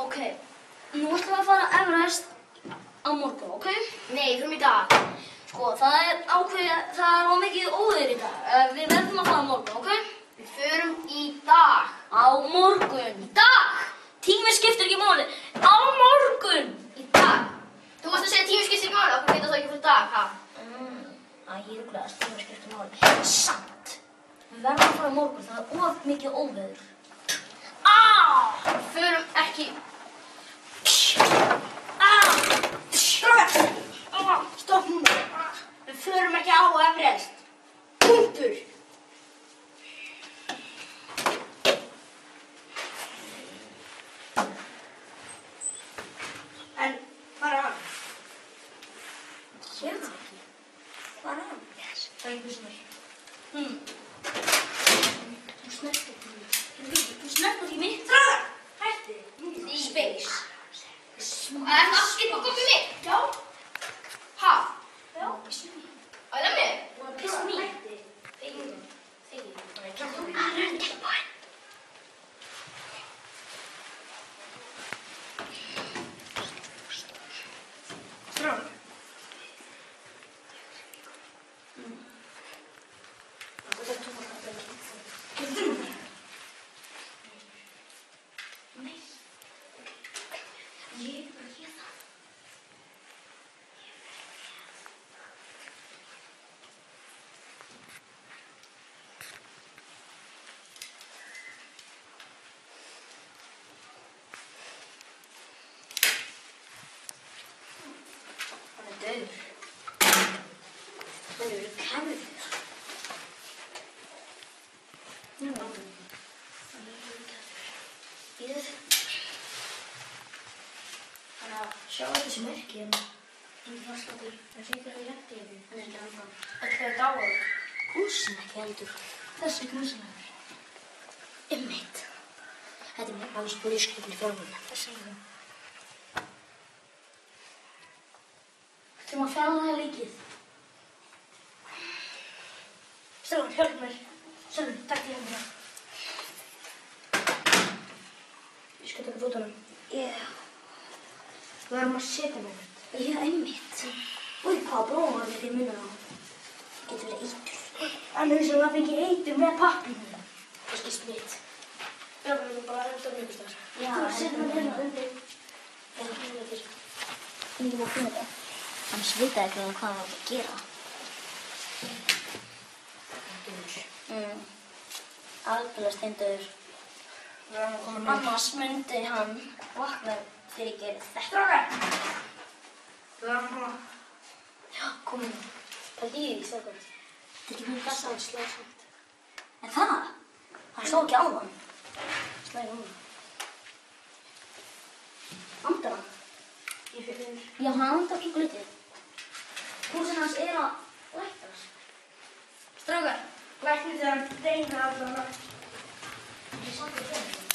Ok, nú ætlum við að fara Everest á morgun, ok? Nei, förum í dag. Sko, það er ómikið óveður í dag. Við verðum að fara á morgun, ok? Við förum í dag. Á morgun. Í dag! Tíminn skiptir ekki máli. Á morgun! Í dag. Þú varst að segja tíminn skiptir ekki máli, okkur veit það ekki fyrir dag, ha? Ég ruglaðist, tíminn skiptir máli. Samt. Við verðum að fara á morgun, það er of mikið óveður. Við förum ekki... Stopp núna. Við förum ekki á Everest. Punktur. En, hvað er hann? Sér það ekki. Hvað er hann? Það er einhver sem er. Þú snertir ekki mig. Þú snertir ekki mig. Strákar! Hætti. Space. Það er allt skipt og komið mig. Já. Ha? Já, pissu mig. Æla mig? Pissu mig. Þegi. Þú er tilbúin. Strákar. Dauður. Það eru kæmur. Bíðið. Þannig að sjá þessi merki hérna. Engin fjarskapur. Það sé ekki að það lendi yfir. Hann er ekki ennþá. Þetta er dáður. Grúsin ekki heldur. Þessi grúsinlegur. Einmitt. Þetta er mér alveg svo lífskipin í fjármuna. Það segir það. Þurfum að fjarlægja líkið. Strákar, hjálp mér. Sölvi, takk til hérna. Ég skal taka fótunum. Við verðum að setja með þetta. Já, einmitt. Úi, hvað blóðum var þetta í munnuna á? Getur verið eitur. Alveg sem það fengi eitur með pappírnum. Ekki smitt. Já, við erum bara að reynda um ykkur þar. Já, þú setjum við hérna undir. Já, hérna undir. Ég má finna þetta. Hans vita ekki hvað hann var að gera. Algjörlega steindauður. Annars myndi hann vakna fyrir að gera þetta. Strákar! Við erum að koma. Já, komum. Hvað þýðir því, strákar? Þetta er ekki mjög besta að slá svolít. En það? Hann sló ekki á hann. Slæði núna. Andar hann? Já, hann andar ekki glutið. Húsin hans er að lækast. Strákar, læknir þegar hann reyna allan að... Ég satt í þeim.